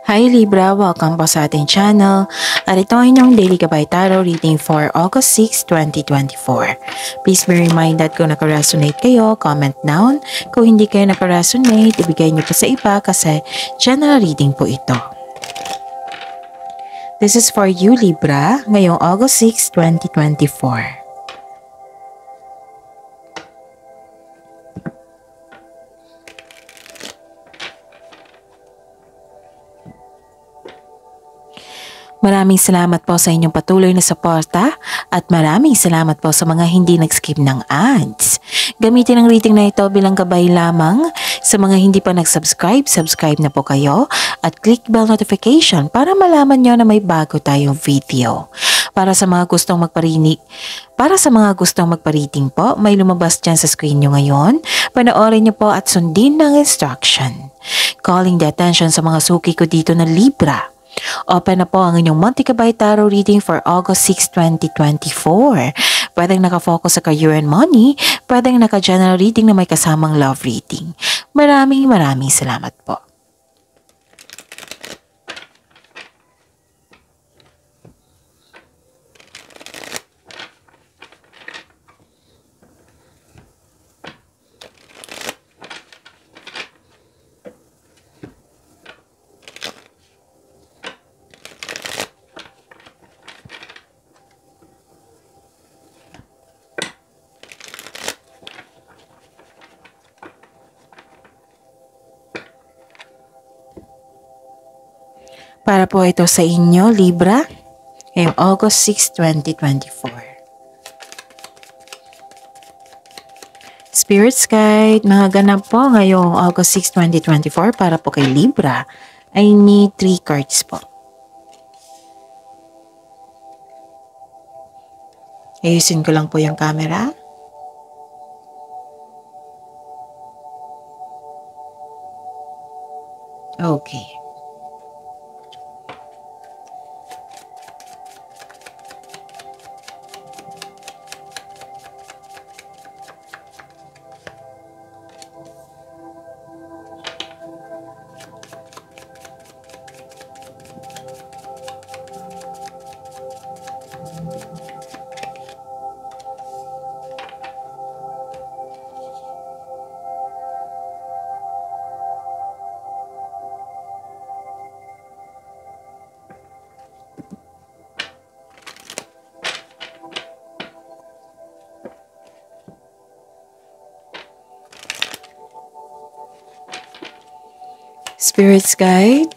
Hi Libra! Welcome po sa ating channel at ito ay inyong Daily Gabay Tarot reading for August 6, 2024. Please be reminded kung nakaresonate kayo, comment down. Kung hindi kayo nakaresonate, ibigay niyo po sa iba kasi general reading po ito. This is for you Libra ngayong August 6, 2024. Maraming salamat po sa inyong patuloy na suporta at maraming salamat po sa mga hindi nag-skip ng ads. Gamitin ang reading na ito bilang gabay lamang. Sa mga hindi pa nag-subscribe, subscribe na po kayo at click bell notification para malaman nyo na may bago tayong video. Para sa mga gustong magpa-reading po, may lumabas dyan sa screen nyo ngayon. Panoorin nyo po at sundin ng instruction. Calling the attention sa mga suki ko dito na Libra. Open na po ang inyong Monthly Gabay Tarot reading for August 6, 2024. Pwedeng nakafocus sa career and money, pwedeng naka-general reading na may kasamang love reading. Maraming salamat po. Para po ito sa inyo, Libra, ngayong August 6, 2024. Spirits Guide, mga ganap po ngayong August 6, 2024 para po kay Libra. I need 3 cards po. Ayusin ko lang po yung camera. Okay. Spirits Guide,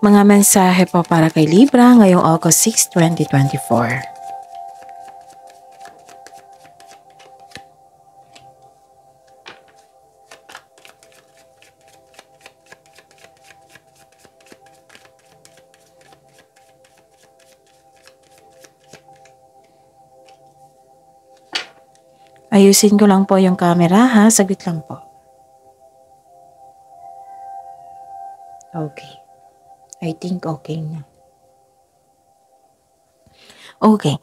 mga mensahe po para kay Libra ngayong August 6, 2024. Ayusin ko lang po yung camera ha, saglit lang po. Okay. I think okay na. Okay.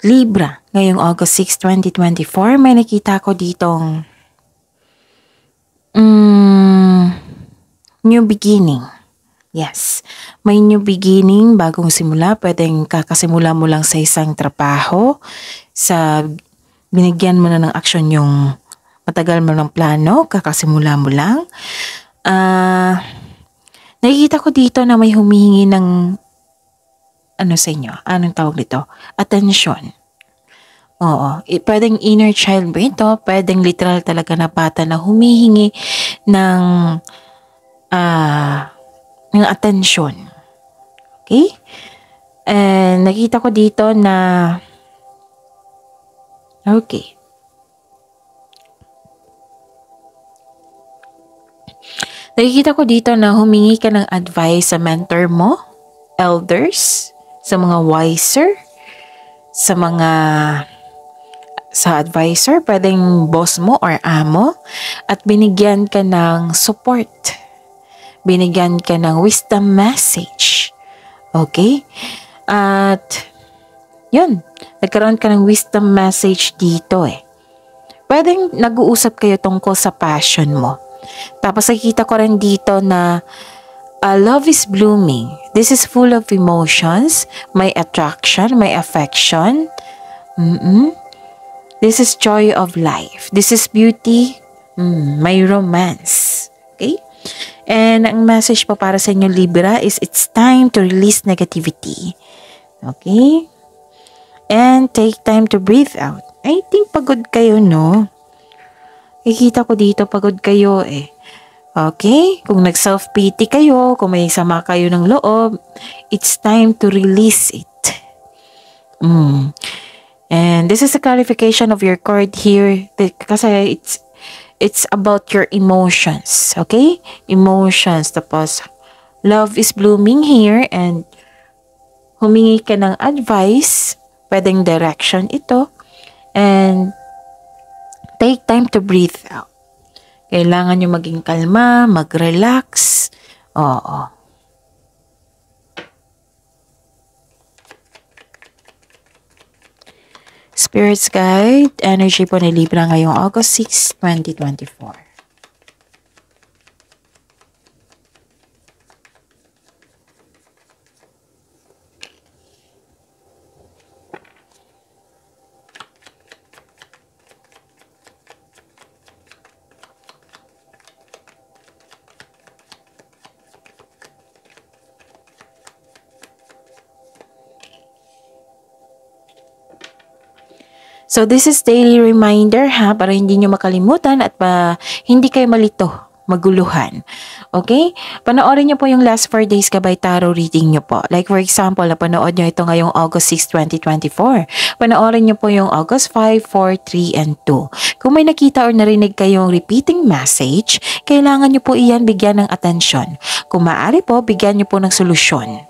Libra, ngayong August 6, 2024, may nakita ko ditong new beginning. Yes. May new beginning, bagong simula. Pwedeng kakasimula mo lang sa isang trabaho. Binigyan mo na ng aksyon yung matagal mo ng plano, kakasimula mo lang. Nakikita ko dito na may humihingi ng sa inyo? Anong tawag dito? Attention. Oo. Pwedeng inner child ba ito? Pwedeng literal talaga na bata na humihingi ng attention. Okay? And nakita ko dito na okay. Nakikita ko dito na humingi ka ng advice sa mentor mo, elders, sa mga wiser, sa advisor, pwedeng boss mo or amo, at binigyan ka ng support. Binigyan ka ng wisdom message. Okay? At yun, nagkaroon ka ng wisdom message dito eh. Pwedeng nag-uusap kayo tungkol sa passion mo. Tapos nakikita ko rin dito na Love is blooming. This is full of emotions, may attraction, may affection. This is joy of life. This is beauty, may romance. Okay? And ang message po para sa inyo Libra is it's time to release negativity. Okay? And take time to breathe out. I think pagod kayo, no? Kikita ko dito, pagod kayo eh. Okay? Kung nag-self-pity kayo, kung may sama kayo ng loob, it's time to release it. And this is a clarification of your card here kasi it's about your emotions. Okay? Emotions. Tapos, love is blooming here and humingi ka ng advice. Pwedeng direction ito. And take time to breathe out. Kailangan nyo maging kalma, mag-relax. Oo. Spirits Guide, energy po ni Libra ngayong August 6, 2024. So this is daily reminder para hindi nyo makalimutan at hindi kayo malito, maguluhan. Okay? Panoorin nyo po yung last 4 days Gabay Tarot reading nyo po. Like for example, napanood nyo ito ngayong August 6, 2024. Panoorin nyo po yung August 5, 4, 3, and 2. Kung may nakita or narinig kayong repeating message, kailangan nyo po iyan bigyan ng atensyon. Kung maaari po, bigyan nyo po ng solusyon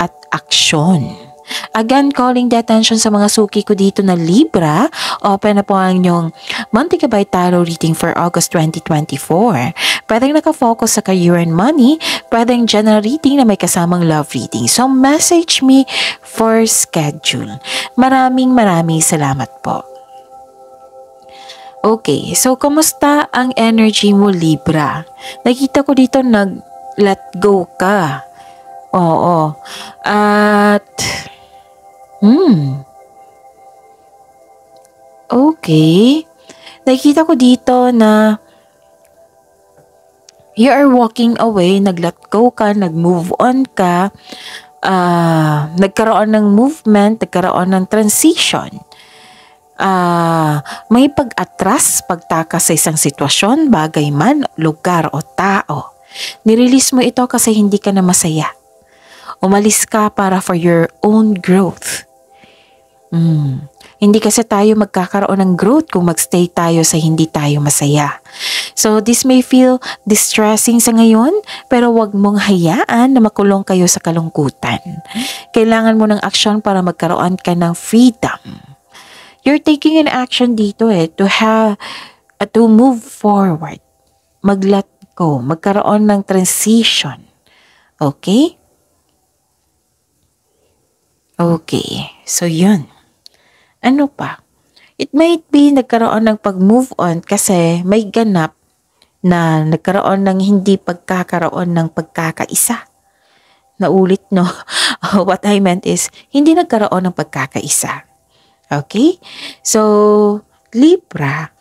at aksyon. Again, calling the attention sa mga suki ko dito na Libra, open na po ang inyong monthly Gabay Tarot reading for August 2024. Pwedeng nakafocus sa career and money, pwedeng general reading na may kasamang love reading. So, message me for schedule. Maraming salamat po. Okay, so kumusta ang energy mo Libra? Nakita ko dito nag-let go ka. Oo. At okay. Nakikita ko dito na you are walking away, nag-let go ka, nag-move on ka, nagkaroon ng movement, nagkaroon ng transition. May pag-atras, pagtakas sa isang sitwasyon, bagay man, lugar o tao. Nirelease mo ito kasi hindi ka na masaya. Umalis ka para for your own growth. Hindi kasi tayo magkakaroon ng growth kung magstay tayo sa hindi tayo masaya. So this may feel distressing sa ngayon, pero wag mong hayaan na makulong kayo sa kalungkutan. Kailangan mo ng aksyon para magkaroon ka ng freedom. You're taking an action dito to move forward. Mag-let go, magkaroon ng transition. Okay? Okay, so yun. Ano pa? It might be nagkaroon ng pag-move on kasi may ganap na nagkaroon ng hindi pagkakaroon ng pagkakaisa. Naulit, no? What I meant is, hindi nagkaroon ng pagkakaisa. Okay? So, Libra,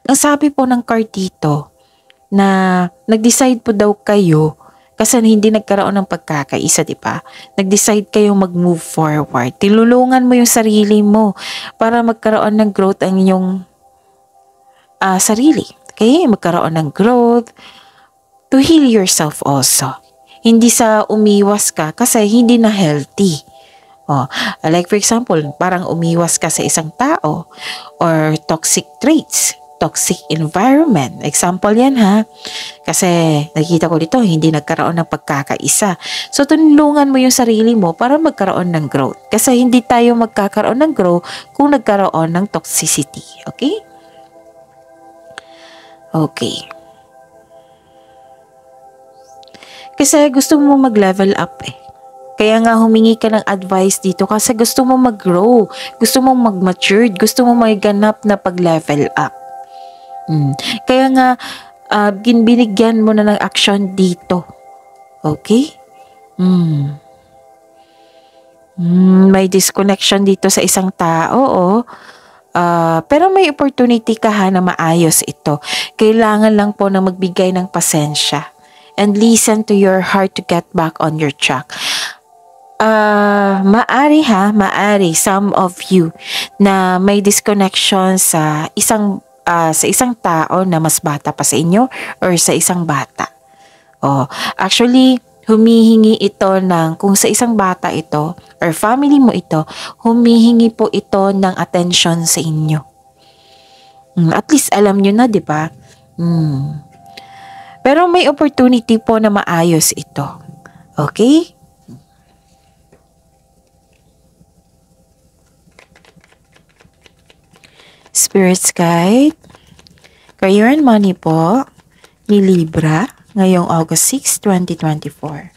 ang sabi po ng card dito na nag-decide po daw kayo kasi hindi nagkaroon ng pagkakaisa, di ba? Nag-decide kayong mag-move forward. Tinulungan mo yung sarili mo para magkaroon ng growth ang inyong sarili. Okay? Magkaroon ng growth to heal yourself also. Hindi sa umiwas ka kasi hindi na healthy. Like for example, parang umiwas ka sa isang tao or toxic traits. Toxic environment. Example yan ha. Kasi nakita ko dito, hindi nagkaroon ng pagkakaisa. So, tunulungan mo yung sarili mo para magkaroon ng growth. Kasi hindi tayo magkakaroon ng growth kung nagkaroon ng toxicity. Okay? Okay. Kasi gusto mo mag-level up eh. Kaya nga humingi ka ng advice dito kasi gusto mo mag-grow. Gusto mo mag-mature. Gusto mo may ganap na pag-level up. Kaya nga, binigyan mo na ng action dito. Okay? May disconnection dito sa isang tao, oh. Pero may opportunity ka ha na maayos ito. Kailangan lang po na magbigay ng pasensya and listen to your heart to get back on your track. Maari some of you na may disconnection sa isang tao na mas bata pa sa inyo or sa isang bata. Actually, humihingi ito kung sa isang bata ito or family mo ito, humihingi po ito ng attention sa inyo. At least alam nyo na, di ba? Pero may opportunity po na maayos ito. Okay? Spirit's Guide, Career and Money po ni Libra ngayong August 6, 2024.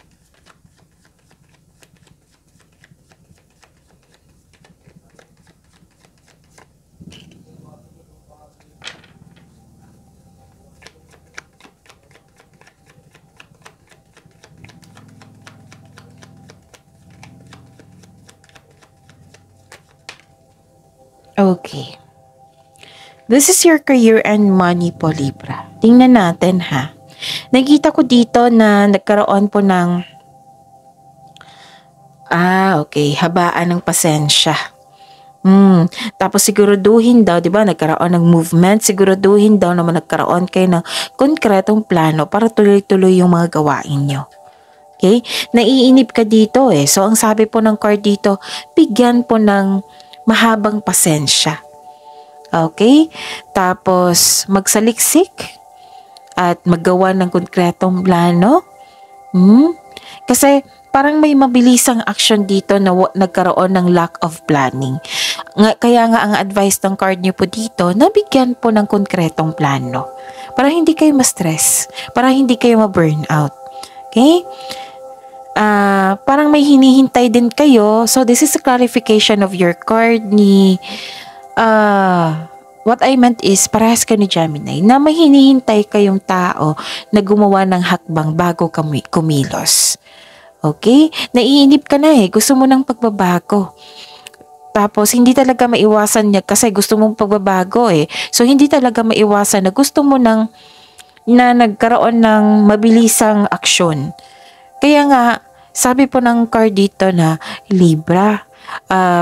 Okay. This is your career and money po, Libra. Tingnan natin ha. Nakita ko dito na nagkaroon po ng habaan ng pasensya. Tapos siguraduhin daw, 'di ba, nagkaroon ng movement, siguraduhin daw naman nagkaroon kayo ng konkretong plano para tuloy-tuloy yung mga gawain nyo. Okay? Naiinip ka dito eh. So ang sabi po ng card dito, bigyan po ng mahabang pasensya. Okay? Tapos magsaliksik at maggawa ng konkretong plano. Kasi parang may mabilisang action dito na nagkaroon ng lack of planning. Kaya nga ang advice ng card niyo po dito, nabigyan po ng konkretong plano. Para hindi kayo ma-stress. Para hindi kayo ma-burnout. Okay? Parang may hinihintay din kayo. So this is a clarification of your card ni what I meant is parehas ka ni Gemini na may hinihintay kayong tao na gumawa ng hakbang bago kumilos. Okay? Naiinip ka na eh. Gusto mo ng pagbabago. Tapos hindi talaga maiwasan niya kasi gusto mong pagbabago eh. So hindi talaga maiwasan na gusto mo na nagkaroon ng mabilisang aksyon. Kaya nga, sabi po ng card dito na, Libra,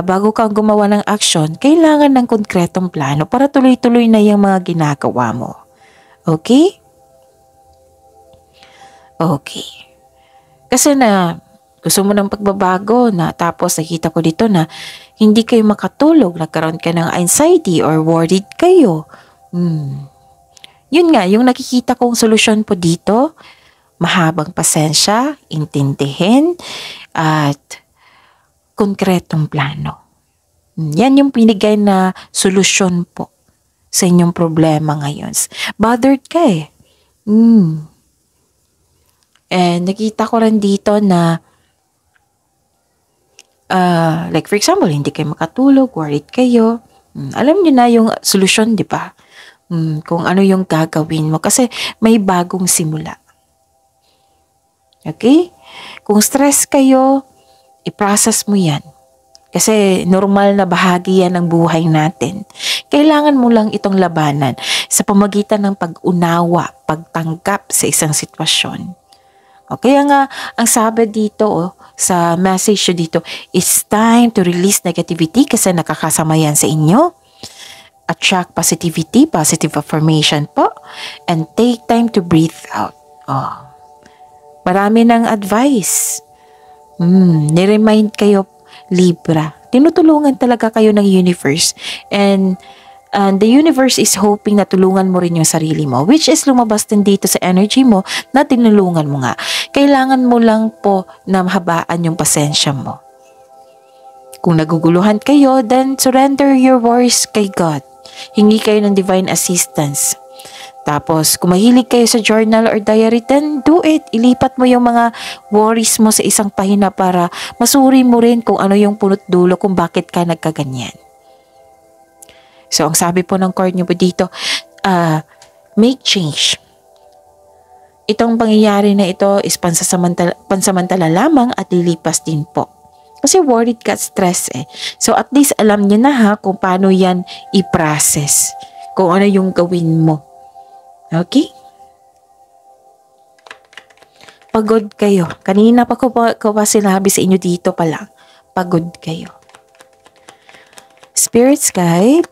bago kang gumawa ng aksyon, kailangan ng konkretong plano para tuloy-tuloy na yung mga ginagawa mo. Okay? Okay. Kasi na gusto mo ng pagbabago na tapos nakita ko dito na hindi kayo makatulog, nagkaroon ka ng anxiety or worried kayo. Yun nga, yung nakikita kong solusyon po dito, mahabang pasensya, intindihin, at konkretong plano. Yan yung pinigay na solusyon po sa inyong problema ngayon. Bothered ka eh. And nakita ko rin dito na like for example, hindi kayo makatulog, worried kayo. Alam niyo na yung solusyon, di ba? Kung ano yung gagawin mo kasi may bagong simula. Okay? Kung stress kayo, i-process mo yan. Kasi normal na bahagi yan ng buhay natin. Kailangan mo lang itong labanan sa pamagitan ng pag-unawa, pagtanggap sa isang sitwasyon. Kaya nga, ang sabi dito sa message dito, it's time to release negativity kasi nakakasama yan sa inyo. Attract positivity, positive affirmation po, and take time to breathe out. Marami ng advice. Niremind kayo, Libra. Tinutulungan talaga kayo ng universe. And the universe is hoping na tulungan mo rin yung sarili mo. Which is lumabas din dito sa energy mo na tinulungan mo nga. Kailangan mo lang po na mahabaan yung pasensya mo. Kung naguguluhan kayo, then surrender your worries kay God. Hingi kayo ng divine assistance. Tapos, kung mahilig kayo sa journal or diary, then do it. Ilipat mo yung mga worries mo sa isang pahina para masuri mo rin kung ano yung punot dulo kung bakit ka nagkaganyan. So, ang sabi po ng card niyo po dito, make change. itong pangyayari na ito is pansamantala lamang at lilipas din po. Kasi worried ka at stress eh. So at least alam niyo na ha kung paano yan i-process. Kung ano yung gawin mo. Okay? Pagod kayo. Kanina pa ko pa sinabi sa inyo dito pa lang. Pagod kayo. Spirits guide.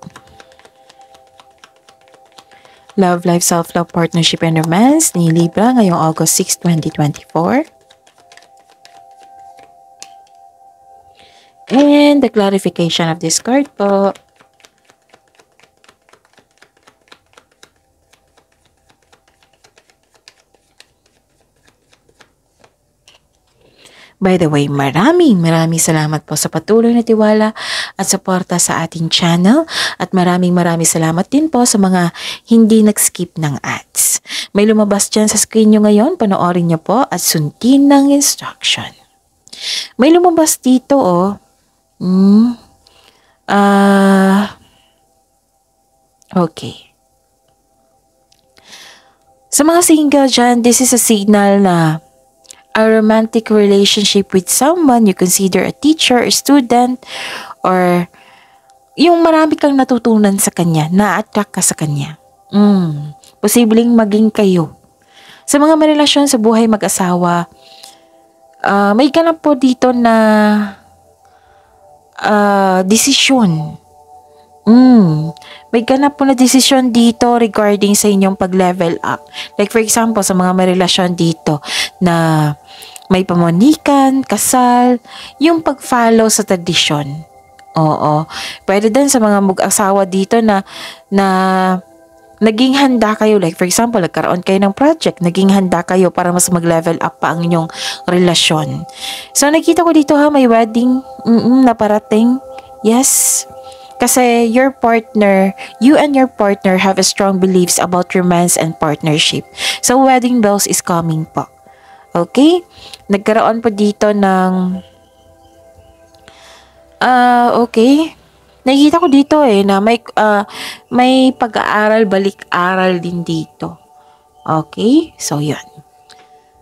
Love, life, self-love, partnership, and romance ni Libra ngayong August 6, 2024. And the clarification of this card po. By the way, maraming salamat po sa patuloy na tiwala at suporta sa ating channel at maraming salamat din po sa mga hindi nag-skip ng ads. May lumabas dyan sa screen nyo ngayon, panoorin nyo po at sundin ng instruction. May lumabas dito oh. Okay. Sa mga single dyan, this is a signal na a romantic relationship with someone you consider a teacher or student or yung marami kang natutunan sa kanya, na-attract ka sa kanya. Posibleng maging kayo. Sa mga marelasyon sa buhay mag-asawa, may ganap po dito na desisyon. May ganap po na desisyon dito regarding sa inyong pag-level up. Like for example, sa mga may relasyon dito na may pamunikan, kasal, yung pag-follow sa tradisyon. Oo. Pwede din sa mga mag-asawa dito na naging handa kayo. Like for example, nagkaroon kayo ng project, naging handa kayo para mas mag-level up pa ang inyong relasyon. So nakita ko dito ha, may wedding na parating. Yes. Kasi your partner, you and your partner have a strong beliefs about romance and partnership. So, wedding bells is coming po. Okay? Nagkaroon po dito ng... okay. Nakikita ko dito na may pag-aaral, balik-aral din dito. Okay? So, yun.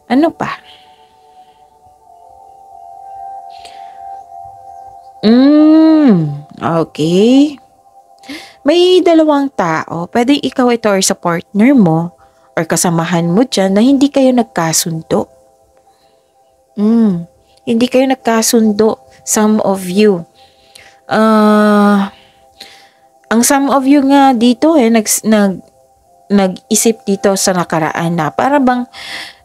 Ano pa? Okay. May dalawang tao. Pwede ikaw ito or sa partner mo or kasamahan mo dyan na hindi kayo nagkasundo. Hindi kayo nagkasundo. Some of you. Ang some of you nga dito nag-isip dito sa nakaraan na para bang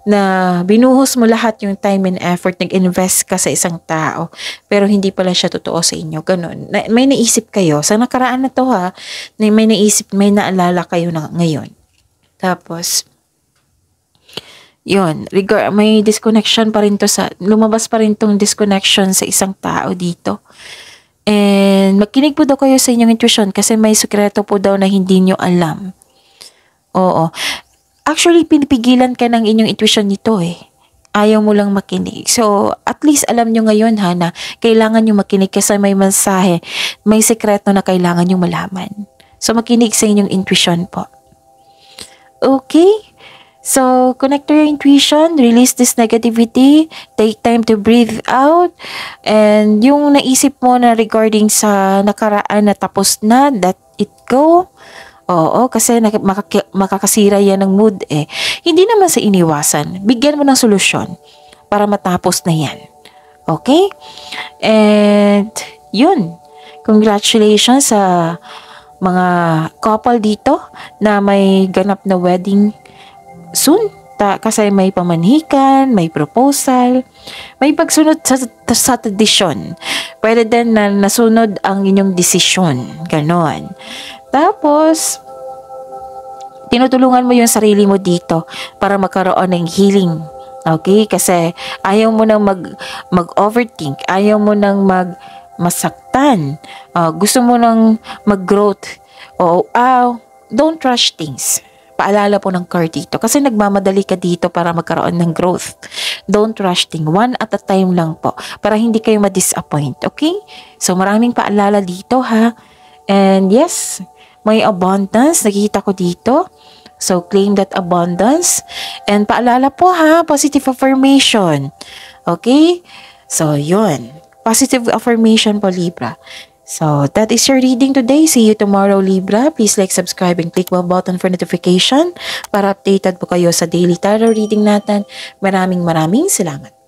na binuhos mo lahat yung time and effort, nag-invest ka sa isang tao, pero hindi pala siya totoo sa inyo. Ganon. May naisip kayo. Sa nakaraan na to ha, may naisip, may naalala kayo na ngayon. Tapos, yun, may disconnection pa rin to lumabas pa rin tong disconnection sa isang tao dito. And makinig po daw kayo sa inyong intuition kasi may sekreto po daw na hindi nyo alam. Oo. Actually, pinipigilan ka ng inyong intuition nito Ayaw mo lang makinig. So, at least alam nyo ngayon ha na kailangan nyo makinig kasi may mensahe, may sekreto na kailangan nyo malaman. So, makinig sa inyong intuition po. Okay? So, connect to your intuition, release this negativity, take time to breathe out, and yung naisip mo na regarding sa nakaraan na tapos na, let it go. Oo, kasi makakasira yan ng mood Hindi naman sa iniwasan. Bigyan mo ng solusyon para matapos na yan. Okay? And, yun. Congratulations sa mga couple dito na may ganap na wedding soon. Kasi may pamanhikan, may proposal, may pagsunod sa tradisyon. Pwede din na nasunod ang inyong desisyon. Ganon. Tapos, tinutulungan mo yung sarili mo dito para magkaroon ng healing. Okay? Kasi ayaw mo nang mag-overthink. Ayaw mo nang masaktan. Gusto mo nang mag-growth. Don't rush things. Paalala po ng card dito. Kasi nagmamadali ka dito para magkaroon ng growth. Don't rush things. One at a time lang po. Para hindi kayo ma-disappoint. Okay? So, maraming paalala dito ha. And yes, may abundance. Nakikita ko dito. So, claim that abundance. And paalala po ha, positive affirmation. Okay? So, yun. Positive affirmation po, Libra. So, that is your reading today. See you tomorrow, Libra. Please like, subscribe, and click bell button for notification para updated po kayo sa daily tarot reading natin. Maraming salamat.